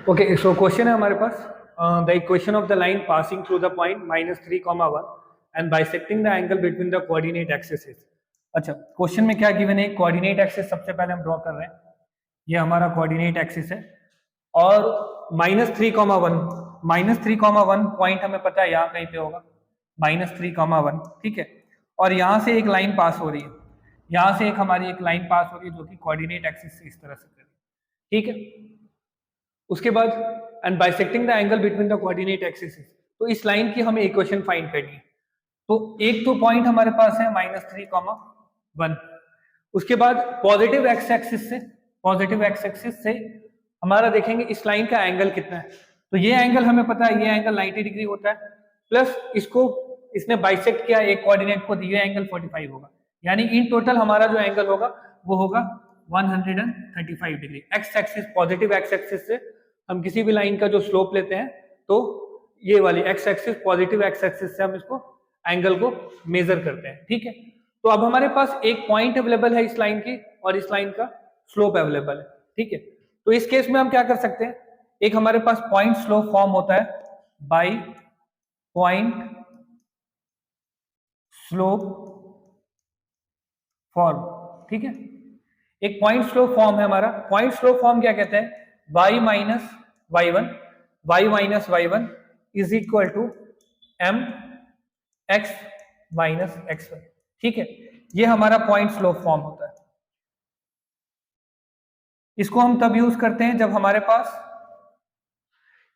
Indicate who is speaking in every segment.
Speaker 1: Okay, सो question है हमारे पास, the equation of the line passing through the point -3, 1 and bisecting the angle between the coordinate axis. अच्छा, question में क्या given है? कोऑर्डिनेट एक्सिस सबसे पहले हम ड्रॉ कर रहे हैं। ये हमारा कोऑर्डिनेट एक्सिस है और -3, 1 -3, 1 पॉइंट हमें पता है यहाँ कहीं पे होगा, -3, 1, ठीक है। और यहाँ से एक लाइन पास हो रही है, यहाँ से एक हमारी एक लाइन पास हो रही है जो कि कोऑर्डिनेट एक्सिस से इस तरह से कर रही है, ठीक है। उसके बाद and bisecting the angle between the coordinate axis, तो इस लाइन की हमें इक्वेशन फाइंड करनी है। तो एक तो पॉइंट हमारे पास है -3, 1। उसके बाद पॉजिटिव एक्स एक्सिस से हमारा देखेंगे इस लाइन का एंगल कितना है। तो ये एंगल हमें पता है, ये एंगल 90 डिग्री होता है, प्लस इसको इसने बाइसेक्ट किया एक कोऑर्डिनेट को, ये एंगल 45 होगा। यानी इन टोटल हमारा जो एंगल होगा वो होगा 135 degree. X axis, positive x axis से हम किसी भी लाइन का जो स्लोप लेते हैं तो ये वाली x axis, positive x axis से हम इसको एंगल को मेजर करते हैं, ठीक है। तो अब हमारे पास एक पॉइंट अवेलेबल है इस लाइन की और इस लाइन का स्लोप अवेलेबल है, ठीक है। तो इस केस में हम क्या कर सकते हैं, एक हमारे पास पॉइंट स्लोप फॉर्म होता है बाय पॉइंट स्लोप फॉर्म, ठीक है। एक पॉइंट स्लोप फॉर्म है हमारा। पॉइंट स्लोप फॉर्म क्या कहते हैं? y minus y1 is equal to m x minus x1, ठीक है। ये हमारा पॉइंट स्लोप फॉर्म होता है। इसको हम तब यूज करते हैं जब हमारे पास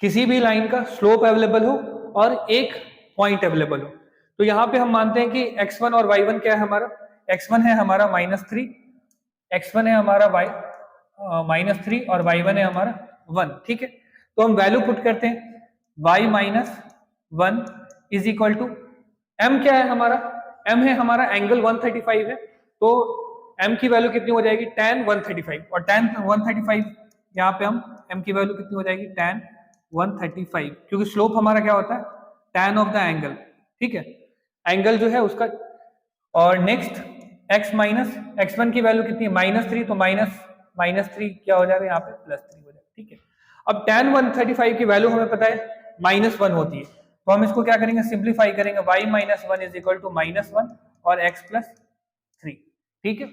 Speaker 1: किसी भी लाइन का स्लोप अवेलेबल हो और एक पॉइंट अवेलेबल हो। तो यहां पे हम मानते हैं कि x1 और y1 क्या है हमारा? x1 है हमारा -3, x1 है हमारा -3 और y1 है हमारा 1, ठीक है। तो हम वैल्यू पुट करते हैं, y minus 1 is equal to m क्या है हमारा? m है हमारा एंगल 135 है, तो m की वैल्यू कितनी हो जाएगी? tan 135, और tan 135 यहाँ पे हम m की वैल्यू कितनी हो जाएगी? tan 135, क्योंकि स्लोप हमारा क्या होता है? tan ऑफ द एंगल, ठीक है, एंगल जो है उसका। और नेक्स्ट x माइनस x1 की वैल्यू कितनी है? -3, तो माइनस 3 क्या हो जाएगा यहाँ पे? +3 हो जाएगा, ठीक है। अब tan 135 की वैल्यू हमें पता है -1 होती है, तो हम इसको क्या करेंगे? सिंप्लीफाई करेंगे, y minus 1 is equal to -1 और x प्लस 3, ठीक है।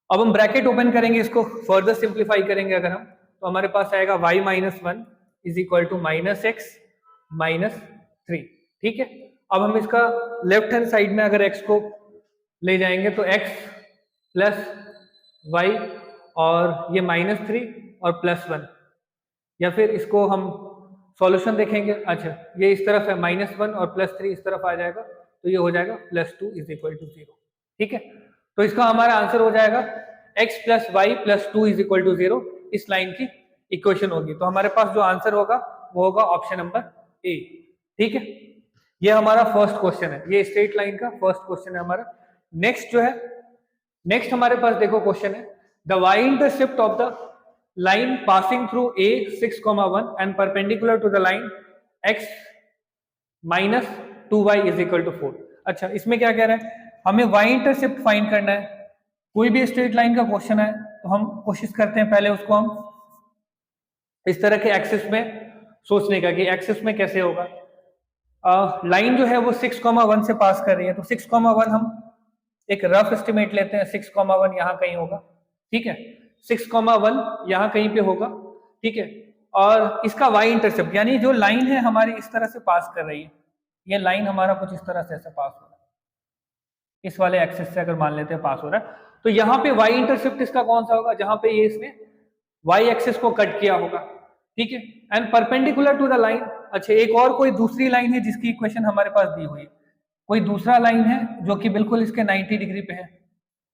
Speaker 1: अब हम ब्रैकेट ओपन करेंगे, इसको फर्दर सिंप्लीफाई करेंगे अगर हम, तो हमारे पास आएगा y minus 1 is equal to -x minus 3, ठीक है। अब हम इसका लेफ्ट हैंड साइड में अगर x को ले जाएंगे तो x प्लस y और ये -3 और +1, या फिर इसको हम सॉल्यूशन देखेंगे। अच्छा, ये इस तरफ है -1 और +3 इस तरफ आ जाएगा, तो ये हो जाएगा +2 इज इक्वल टू 0, ठीक है। तो इसका हमारा आंसर हो जाएगा x plus y plus 2 is equal to 0, इस लाइन की इक्वेशन होगी। तो हमारे पास जो आंसर होगा वो होगा ऑप्शन नंबर ए, ठीक है। ये हमारा फर्स्ट क्वेश्चन है, ये स्ट्रेट लाइन का फर्स्ट क्वेश्चन है हमारा। नेक्स्ट जो है, नेक्स्ट हमारे पास देखो क्वेश्चन है, the y intercept of the line passing through a 6,1 and perpendicular to the line x minus 2y is equal to 4। अच्छा, इसमें क्या कह रहा है? हमें y इंटरसेप्ट फाइंड करना है। कोई भी स्ट्रेट लाइन का क्वेश्चन है तो हम कोशिश करते हैं पहले उसको हम इस तरह के एक्सिस में सोचने का कि एक्सिस में कैसे होगा। लाइन जो है वो 6,1 से पास कर रही है, तो 6,1 हम एक रफ एस्टिमेट लेते हैं, 6,1 यहाँ कहीं होगा, ठीक है। 6,1 यहाँ कहीं पे होगा, ठीक है। और इसका y इंटरसेप्ट, यानी जो लाइन है हमारी इस तरह से पास कर रही है, ये लाइन हमारा कुछ इस तरह से ऐसे पास हो रहा है, इस वाले एक्सिस से अगर मान लेते हैं पास हो रहा है, तो यहाँ पे y इंटरसेप्ट इसका कौन सा होगा? जहां पे ये इसने y एक्सिस को कट किया होगा, ठीक है। And perpendicular to the line. अच्छा, एक और कोई दूसरी लाइन है जिसकी इक्वेशन हमारे पास दी हुई है, कोई दूसरा लाइन है जो कि बिल्कुल इसके 90 डिग्री पे है,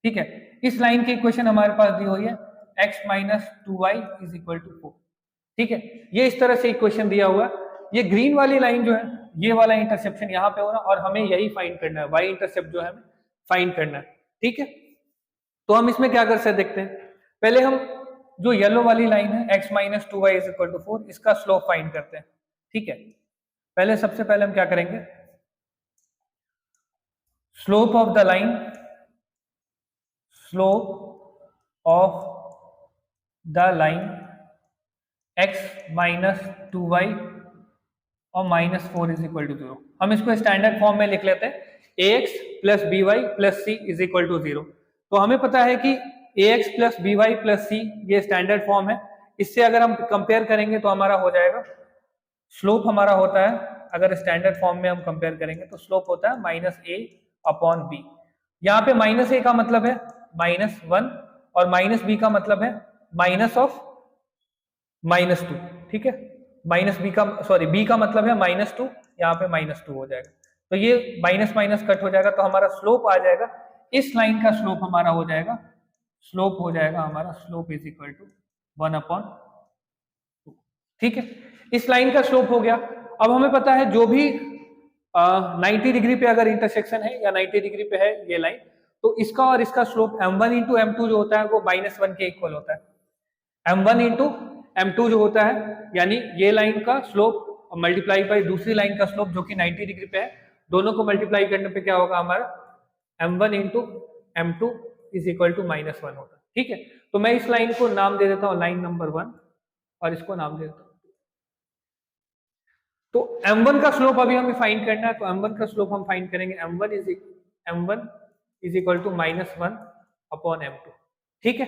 Speaker 1: ठीक है। इस लाइन की इक्वेशन हमारे पास दी हुई है x minus 2y is equal to 4, ठीक है। ये इस तरह से इक्वेशन दिया हुआ है। ये ग्रीन वाली लाइन जो है, ये वाला इंटरसेप्शन यहाँ पे होना, और हमें यही फाइंड करना है, y इंटरसेप्ट जो है हमें फाइंड करना है, ठीक है। तो हम इसमें क्या कर सकते देखते हैं, पहले हम जो येलो वाली लाइन है x minus 2y is equal to 4, इसका स्लोप फाइंड करते हैं, ठीक है। पहले सबसे पहले हम क्या करेंगे, slope of the line, slope of the line x minus 2y और माइनस 4 इज इक्वल टू 0। हम इसको स्टैंडर्ड फॉर्म में लिख लेते हैं ax plus b y plus c is equal to 0। तो हमें पता है कि ax plus b y plus c ये स्टैंडर्ड फॉर्म है। इससे अगर हम कंपेयर करेंगे तो हमारा हो जाएगा, स्लोप हमारा होता है, अगर स्टैंडर्ड फॉर्म में हम कंपेयर करेंगे तो स्लोप होता है माइनस ए अपॉन बी। यहाँ पे माइनस ए का मतलब है माइनस 1 और माइनस बी का मतलब है माइनस ऑफ माइनस 2। ठीक है, माइनस बी का सॉरी बी का मतलब है माइनस 2, यहाँ पे माइनस 2 हो जाएगा। तो ये माइनस माइनस कट हो जाएगा तो हमारा स्लोप आ जाएगा, इस लाइन का स्लोप हमारा हो जाएगा, स्लोप हो जाएगा हमारा स्लोप इज इक्वल टू 1/2। ठीक है, इस लाइन का स्लोप हो गया। अब हमें पता है जो भी 90 डिग्री पे अगर इंटरसेक्शन है या 90 डिग्री पे है ये लाइन, तो इसका और इसका स्लोप m1 इंटू m2 जो होता है वो -1 के इक्वल होता है। m1 इंटू m2 जो होता है, यानी ये लाइन का स्लोप मल्टीप्लाई बाई दूसरी लाइन का स्लोप जो कि 90 डिग्री पे है, दोनों को मल्टीप्लाई करने पे क्या होगा हमारा m1 into m2 is equal to -1 होता है। ठीक है, तो मैं इस लाइन को नाम दे देता हूँ लाइन नंबर 1 और इसको नाम दे देता हूँ। तो m1 का स्लोप अभी हमें फाइंड करना है, तो m1 का स्लोप हम फाइंड करेंगे m1 is equal to -1 upon m2। ठीक है,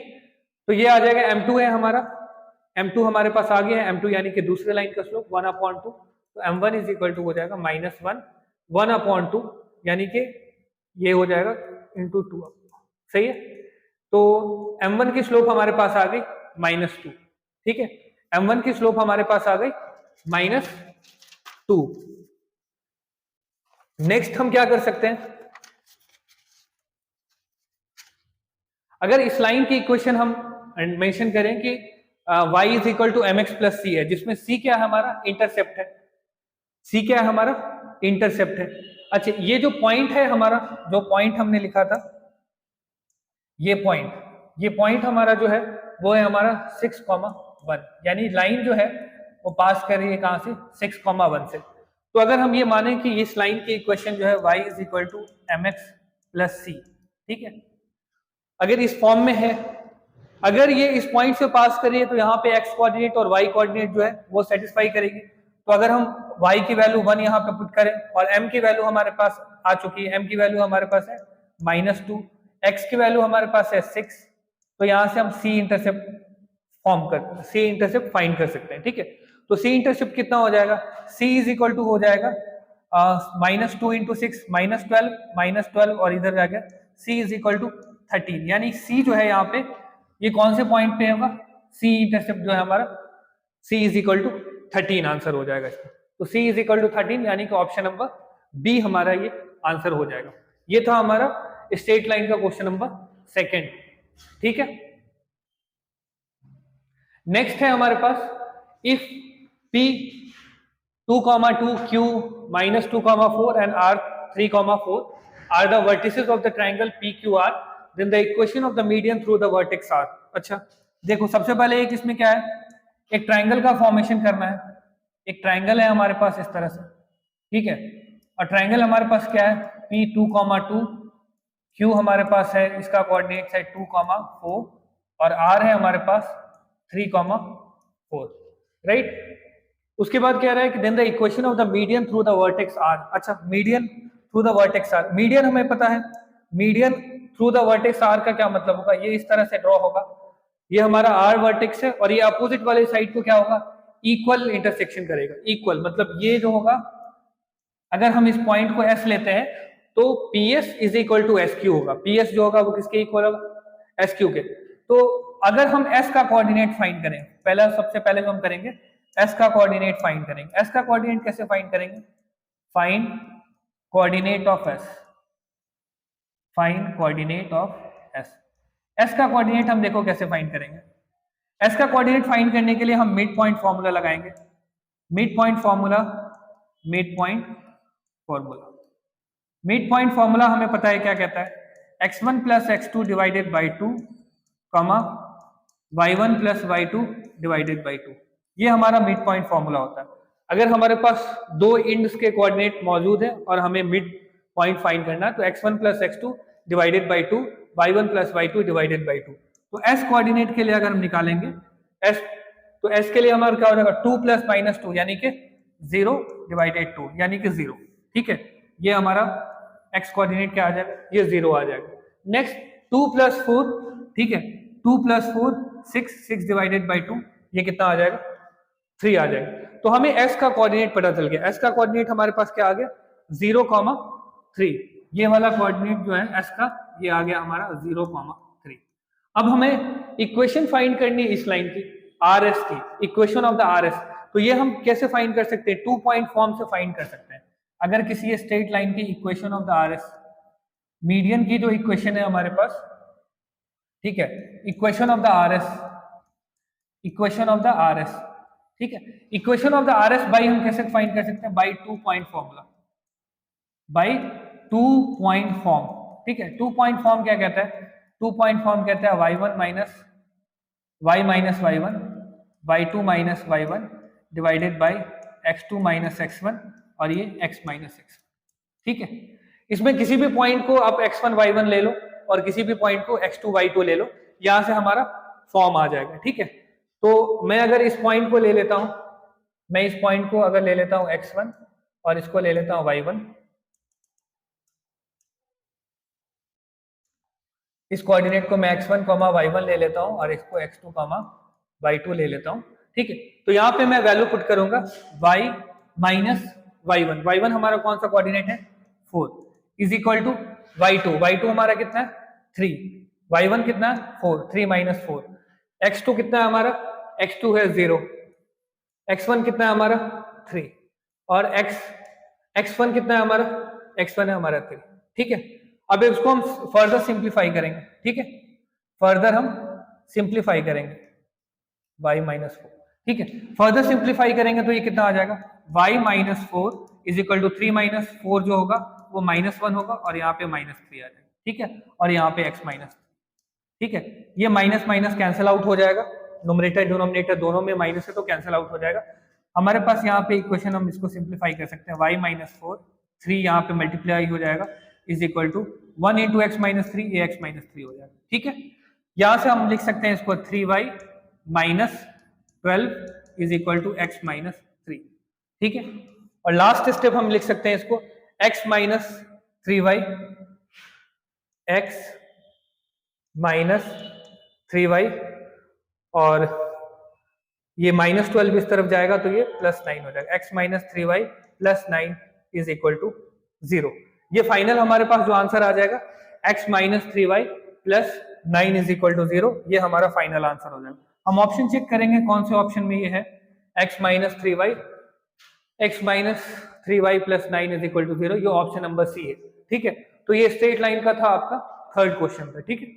Speaker 1: तो ये आ जाएगा m2 है हमारा, m2 हमारे पास आ गया है, m2 यानी कि दूसरे लाइन का स्लोप 1/2, तो m1 इज इक्वल टू हो जाएगा -1/2 यानी कि ये हो जाएगा इंटू 2। सही है, तो m1 की स्लोप हमारे पास आ गई -2। ठीक है, m1 की स्लोप हमारे पास आ गई -2। नेक्स्ट हम क्या कर सकते हैं, अगर इस लाइन की इक्वेशन हम मेंशन करें कि y is equal to mx plus c है, जिसमें c क्या है हमारा इंटरसेप्ट है, c क्या है हमारा इंटरसेप्ट है। अच्छा, ये जो पॉइंट है हमारा, जो पॉइंट हमने लिखा था, ये पॉइंट हमारा जो है वो है हमारा 6,1, यानी लाइन जो है वो पास कर रही है कहां से 6,1 से। तो अगर हम ये माने कि इस लाइन की इक्वेशन जो है y is equal to mx plus c, ठीक है, अगर इस फॉर्म में है, अगर ये इस पॉइंट से पास करिए तो यहाँ पे x कोऑर्डिनेट और y कोऑर्डिनेट जो है वो सेटिस्फाई करेगी। तो अगर हम y की वैल्यू 1 यहाँ पे पुट करें और m की वैल्यू हमारे पास आ चुकी है, m की वैल्यू हमारे पास है -2, x की वैल्यू हमारे पास है 6, तो यहाँ से हम c इंटरसेप्ट फाइंड कर सकते हैं। ठीक है, तो c इंटरसेप्ट कितना हो जाएगा, c इज इक्वल टू हो जाएगा -2 इंटू 6 -12 और इधर आ गया c इज इक्वल टू 13, यानी c जो है यहाँ पे ये कौन से पॉइंट पे होगा, c इंटरसेप्ट जो है हमारा c is equal to 13 answer हो जाएगा इसका। तो c इज इक्वल टू 13 यानी कि ऑप्शन नंबर बी हमारा ये आंसर हो जाएगा। ये था हमारा स्ट्रेट लाइन का क्वेश्चन नंबर 2। ठीक है, नेक्स्ट है हमारे पास if p 2,2 q -2,4 and r 3,4 are the vertices of the triangle PQR, then the equation of the median through the vertex R। अच्छा देखो, सबसे पहले एक इसमें क्या है, एक ट्रायंगल का फॉर्मेशन करना है। एक ट्रायंगल है हमारे पास इस तरह से, ठीक है, और ट्रायंगल हमारे पास क्या है P 2,2, Q हमारे पास है, इसका कोऑर्डिनेट्स है 2,4 और R है हमारे पास 3,4, राइट। उसके बाद कह रहा है कि then the equation of the median through the vertex R. अच्छा, median through the vertex R, median हमें पता है, median through the vertex R का क्या मतलब होगा, ये इस तरह से ड्रॉ होगा, ये हमारा आर वर्टेक्स है और ये अपोजिट वाले साइड को क्या होगा इक्वल इंटरसेक्शन करेगा। इक्वल मतलब ये जो होगा, अगर हम इस पॉइंट को एस लेते हैं तो P S is equal to S Q होगा। पी एस जो होगा वो किसके इक्वल होगा, एस क्यू के। तो अगर हम एस का कोऑर्डिनेट फाइंड करें, पहला सबसे पहले हम करेंगे एस का कोऑर्डिनेट फाइंड करेंगे। एस का कोऑर्डिनेट कैसे फाइंड करेंगे, find coordinate of S, find coordinate of S. S का कोऑर्डिनेट हम देखो कैसे फाइंड करेंगे। एस का कोऑर्डिनेट फाइंड करने के लिए हम मिड पॉइंट फॉर्मूला लगाएंगे। Mid point formula, mid point formula, mid point formula हमें पता है क्या कहता है, x1 plus x2 divided by 2, y1 plus y2 divided by 2, ये हमारा मिड पॉइंट फॉर्मूला होता है। अगर हमारे पास दो इंड्स के कोऑर्डिनेट मौजूद है और हमें मिड पॉइंट फाइंड करना है, तो x1 plus x2 divided by 2, y1 plus y2 divided by 2। तो s कोऑर्डिनेट के लिए अगर हम निकालेंगे s, तो एस के लिए हमारा क्या हो जाएगा 2 प्लस माइनस 2 यानी कि 0 डिवाइडेड 2 यानी कि 0। ठीक है, ये हमारा एक्स कोऑर्डिनेट क्या आ जाएगा, ये 0 आ जाएगा। नेक्स्ट 2 प्लस 4, ठीक है 2 प्लस 4 6 डिवाइडेड बाई 2 ये कितना आ जाएगा 3 आ जाएगा। तो हमें एस का कोऑर्डिनेट पता चल गया। एस का कोऑर्डिनेट हमारे पास क्या आ गया 0,3। ये वाला कोऑर्डिनेट जो है एस का ये आ गया हमारा 0,3। अब हमें इक्वेशन फाइंड करनी है इस लाइन की, आर एस की, equation of the R S. तो ये हम कैसे फाइंड कर सकते हैं, 2 पॉइंट फॉर्म से फाइंड कर सकते हैं। अगर किसी स्ट्रेट लाइन की equation of the R S, median की जो इक्वेशन है हमारे पास, ठीक है, equation of the R S, equation of the R S, ठीक है, equation of the R S by हम कैसे फाइंड कर सकते हैं, by 2 point formula, by 2 point form. ठीक है, 2 पॉइंट फॉर्म क्या कहता है, 2 पॉइंट फॉर्म कहता है y1 minus y1 y2 minus y1 divided by x2 minus x1 और ये x माइनस x। ठीक है, इसमें किसी भी पॉइंट को आप x1 y1 ले लो और किसी भी पॉइंट को x2 y2 ले लो, यहां से हमारा फॉर्म आ जाएगा। ठीक है, तो मैं अगर इस पॉइंट को ले लेता हूं, मैं इस पॉइंट को अगर ले लेता हूं x1 और इसको ले लेता हूं y1, इस कोऑर्डिनेट को मैं x1, y1 ले लेता हूं और इसको x2, y2 ले लेता हूं। ठीक है, तो यहां पे मैं वैल्यू पुट करूंगा y माइनस y1, y1 हमारा कौन सा कोऑर्डिनेट है 4, इज इक्वल टू y2 हमारा कितना है 3, y1 कितना है 4, 3 माइनस 4, x2 कितना है हमारा, x2 है 0, x1 कितना है हमारा 3 और x1 कितना है हमारा, x1 है हमारा 3। ठीक है, अब इसको हम फर्दर सिंप्लीफाई करेंगे। ठीक है, फर्दर हम सिंप्लीफाई करेंगे y माइनस 4। ठीक है, फर्दर सिंप्लीफाई करेंगे तो ये कितना आ जाएगा y minus 4 is equal to 3 minus 4 जो होगा वो -1 होगा और यहाँ पे -3 आ जाएगा। ठीक है, और यहाँ पे x माइनस। ठीक है, ये माइनस माइनस कैंसिल आउट हो जाएगा, न्यूमरेटर डिनोमिनेटर दोनों में माइनस है तो कैंसिल आउट हो जाएगा। हमारे पास यहाँ पे इक्वेशन हम इसको सिंप्लीफाई कर सकते हैं, y माइनस 4 3 यहाँ पे मल्टीप्लाई हो जाएगा is equal to 1 into x minus 3, ये x माइनस 3 हो जाएगा। ठीक है, यहाँ से हम लिख सकते हैं इसको 3y minus 12 is equal to x minus 3। ठीक है, और लास्ट स्टेप हम लिख सकते हैं इसको x minus 3y, x minus 3y और ये -12 इस तरफ जाएगा तो ये +9 हो जाएगा, x minus 3y plus 9 is equal to 0। ये फाइनल हमारे पास जो आंसर आ जाएगा x minus 3y plus 9 is equal to 0, ये हमारा फाइनल आंसर हो जाएगा। हम ऑप्शन चेक करेंगे कौन से ऑप्शन में ये है, x minus 3y plus 9 is equal to 0, ये ऑप्शन नंबर सी है। ठीक है, तो ये स्ट्रेट लाइन का था आपका थर्ड क्वेश्चन था। ठीक है।